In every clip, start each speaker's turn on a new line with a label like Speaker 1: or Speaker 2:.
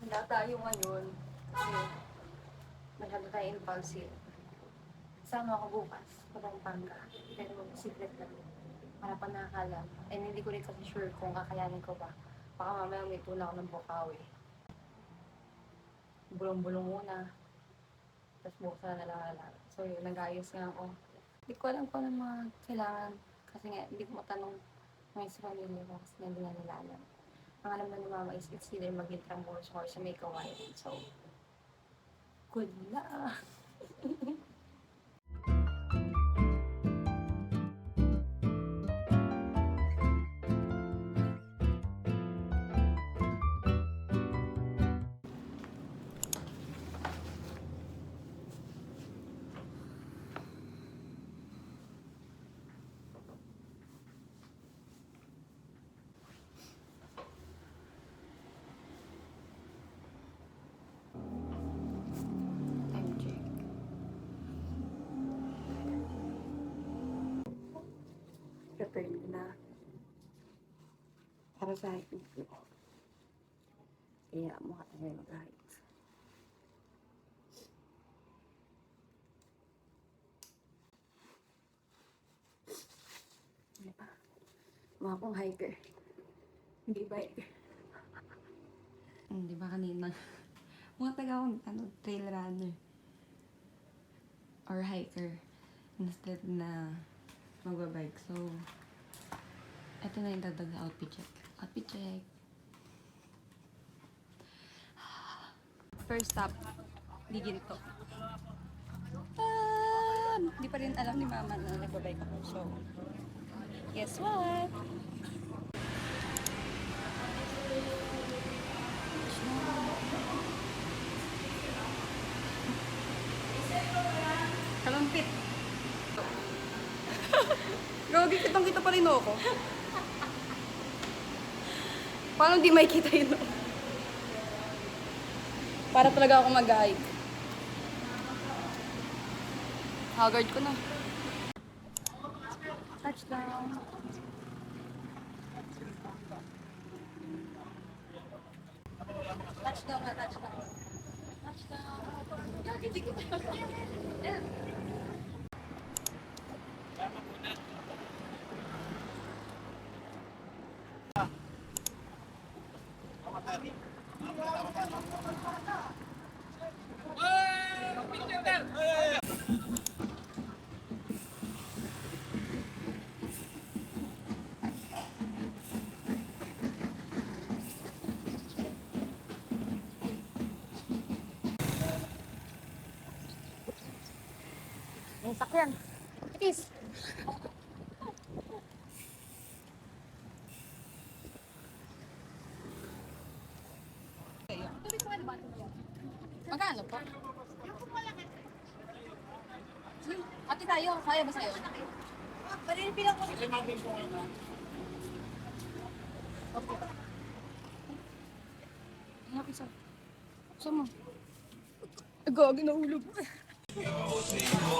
Speaker 1: Wala tayo ngayon. Kasi masyado tayo impulsive. Sama ako bukas sa Pampanga. Pero secret lang. Para pa nakakalam. And hindi ko rin kasi sure kung kakayanin ko ba. Baka mamaya may tuna ako ng bukaw eh. Bulong-bulong muna. Tapos bukas na nalalala. So yun, nag-ayos nga ako. Hindi ko alam kung ano mga kailangan. Kasi nga, hindi ko matanong ngayon sa pamilya ko kasi hindi na nila alam. Ang alam na ni Mama is it's either mag-intramurus or sa may kawain. So, good na. Time check. Prepared na para sa hiking ko. Kaya mukha tayo mag-hike. Ano pa? Mukha akong hiker. Hindi biker. Di ba kanina? Mukha taga akong trail runner. Or hiker. Instead na magbabike. So, ito na yung dagdag na outfit check. Outfit check. First stop, di ginto. Di pa rin alam ni Mama na nagbabike ako. So, guess what? Kalumpit. Gagi, kitang-kita pa rin ako. Paano di makikita yun? Para talaga ako mag-hike. Haggard ko na. Touchdown. Touchdown na, touchdown. Touchdown. Gagi, di ko. Ang sakyan. Itis. Magkano po? Ate tayo, kaya ba sa'yo? Pwede pilang ko. Okay. Ano isa? Saan mo? Gagi na hulog.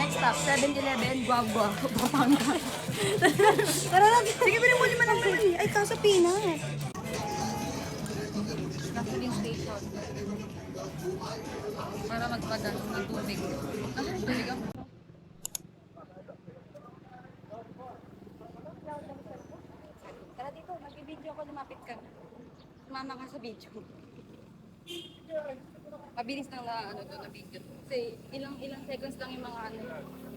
Speaker 1: Next stop, 7-Eleven, Guagua, Pampanga. Tara lang, sige bilhin mo 5 ng bili. Ay, kaso peanut. Gasoline station. Para magpadan ng tubig. Tubig ako. Tara dito, mag-video ko, lumapit ka. Mama ka sa video. Mabilis lang na na video. Kasi ilang seconds lang yung mga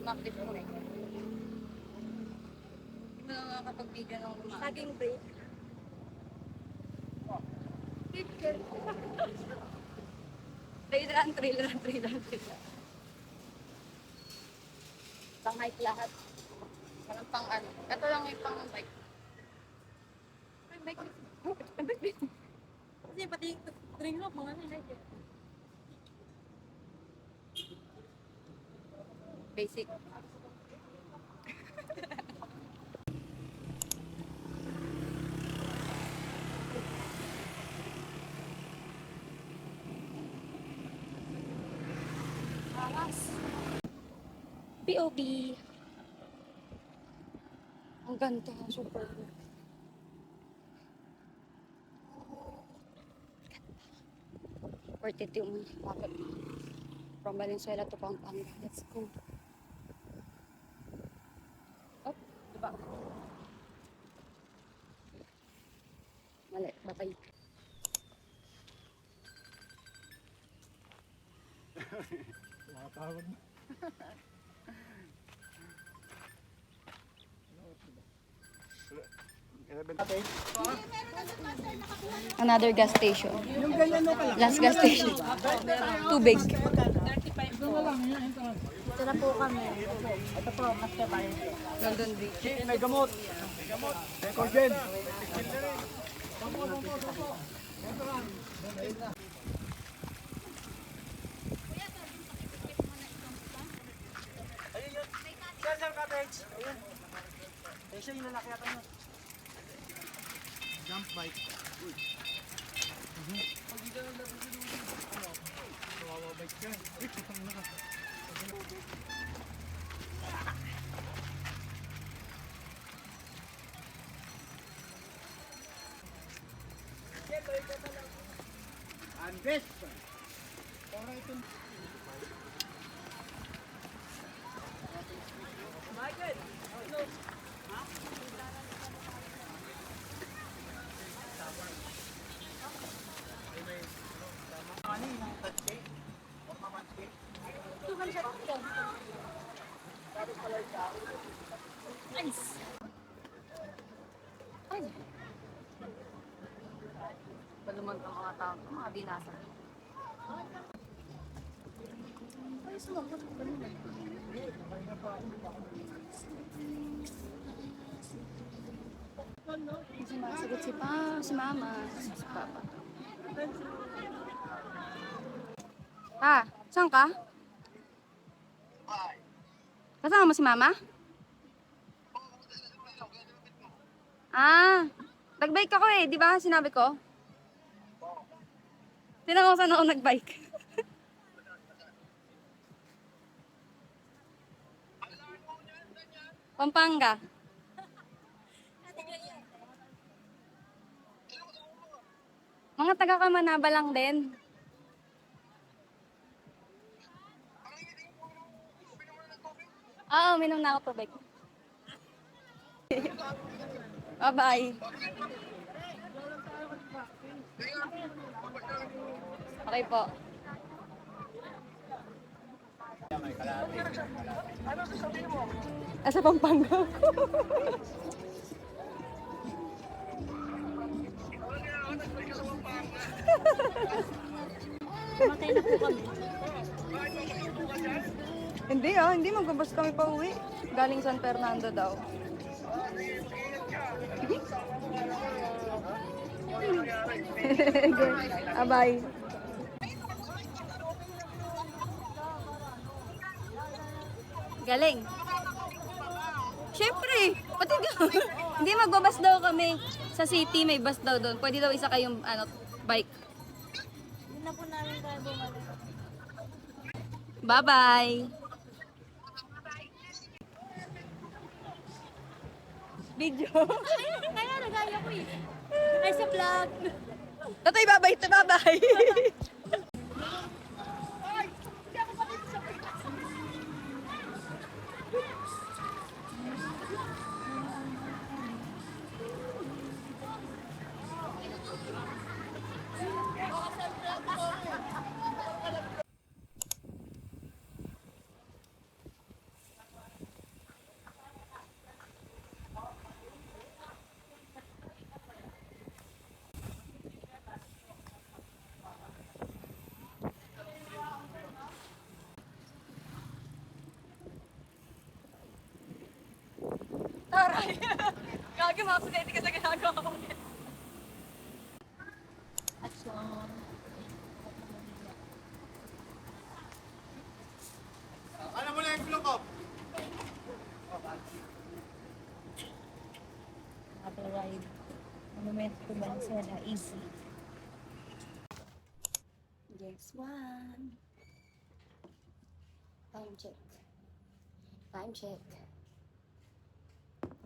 Speaker 1: ma-clip mo eh. Hindi mo lang nakakapag-video ng lumaan. Saging break. Trail run. Pang hike lahat. Parang pang ano. Ito lang yung pang bike. Bike. Kasi pati ring rope, mga hike. Basic. POV. Ang ganda, super. Worth it yung bakit. From Valenzuela to Pampanga. Let's go. Oh, diba? Mali, batay.
Speaker 2: Tumatawag na.
Speaker 1: Another gas station. Last gas station. Tubig. Ito na po kami.
Speaker 2: Ito po, mas kabayan po.
Speaker 1: London Beach.
Speaker 2: May gamot. Collagen. Sir, cabbage. Ayun. Ayun siya yung lalaki ata nyo. Jump bike. Uy. Kawawa bike ka. Uy, kitang na ka. Andes. Ora ito. Michael. No. Ha? Ano yung tatse? O mamatse?
Speaker 1: Nice. Ay. Balumag ang mga tao, mga binasa. Ay, sumagot ko balumag. Sumasagot si Mama, si Papa. Ha? Saan ka? Kasama mo si Mama? Ah, nagbike ako eh, di ba? Sinabi ko. Tingnan mo saan ako nagbike. Pampanga. Mga taga-Kamanaba lang din. Oo, minom na ako tubig. Bye-bye. Okay po. Asa Pampanga ko.
Speaker 3: Matay na po kami.
Speaker 1: Hindi magbabas kami pa uwi. Galing San Fernando daw. Bye. Galing. Siyempre, pati hindi magbabas daw kami. Sa city may bus daw doon. Pwede daw isa kayong bike.
Speaker 3: Hindi na po namin kaya bumalik.
Speaker 1: Bye-bye. Video.
Speaker 3: Kaya nagaya ko eh. Ay, sa vlog.
Speaker 1: Tatay, bye-bye. Bye-bye. Taray. Gagi, makakasagay ka sa ginagawa ko.
Speaker 2: Ano mo na yung vlog ko?
Speaker 3: Auto ride. Monument to Valenzuela. Easy.
Speaker 1: Guess one. Time check. Time check.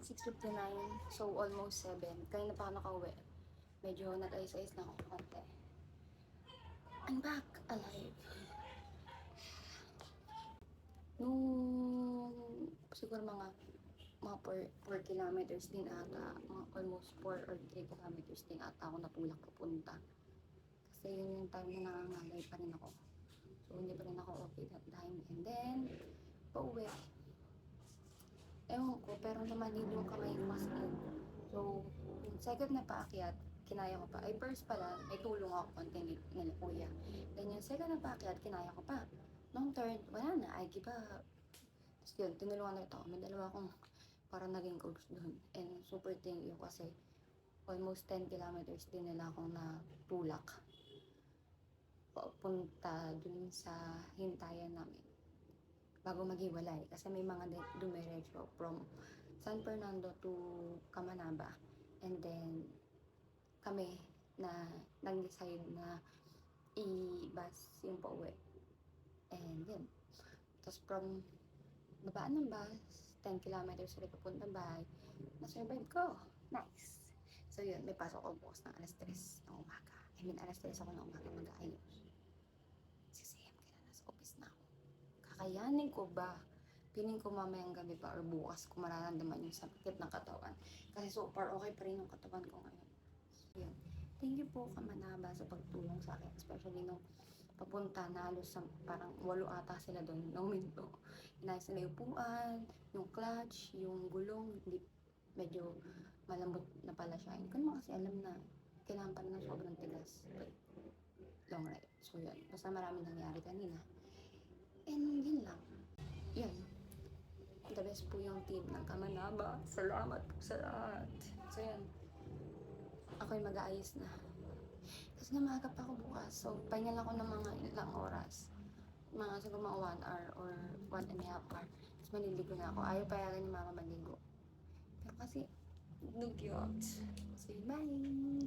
Speaker 1: 6:59. So, almost 7. Kanina pa ako nakauwi. Medyo nag-ayos-ayos na ako konti. I'm back alive. Nung siguro mga 4 kilometers din ata, mga almost 4 or 3 kilometers din ata ako natulak papunta. Kasi yun yung time na nangangalay pa rin ako. So hindi pa rin ako okay that time. And then, pauwi. Ewan ko, pero namanid yung kamay ko as in. So, yung second na paakyat, kinaya ko pa. Ay, first pala, may tulong ako konting nila kuya. Then yung second na paakyat, kinaya ko pa. Nung third, wala na, I give up. Tapos yun, tinulungan na ito. May dalawa akong parang naging coach doon. And super thank you kasi almost 10 kilometers din nila akong natulak. Papunta dun sa hintayan namin bago maghiwalay. Kasi may mga dumiretso from San Fernando to Camanaba. And then, kami na nag-decide na i-bus yung pauwi. And yun. Tapos from babaan ng bus, 10 kilometers ulit papunta bahay, na-survive ko. Nice. So yun, may pasok ako bukas ng alas 3 ng umaga. I mean, alas 3 ako ng umaga mag-aayos. 6 AM kaya nasa office na ako. Kakayanin ko ba? Piling ko mamayang gabi pa or bukas ko mararamdaman yung sakit ng katawan. Kasi so far, okay pa rin yung katawan ko ngayon. So yun. Thank you po Kamanaba sa pagtulong sa akin. Especially nung papunta na halos sa parang 8 ata sila doon ng minto. Inayos nila yung upuan, yung clutch, yung gulong, hindi medyo malambot na pala siya. Hindi ko naman kasi alam na kailangan pa rin ng sobrang tigas. But, long ride. So yun, basta marami nangyari kanina. And yun lang. Yun. The best po yung team ng Kamanaba. Salamat po sa lahat. So yun. Ako'y mag-aayos na. Kasi nga maaga pa ako bukas. So, pahingal ako ng mga ilang oras. Mga siguro mga 1 hour or 1.5 hour. Tapos maliligo na ako. Ayaw payagan ni mama maligo. Pero kasi, dugyot. So, bye!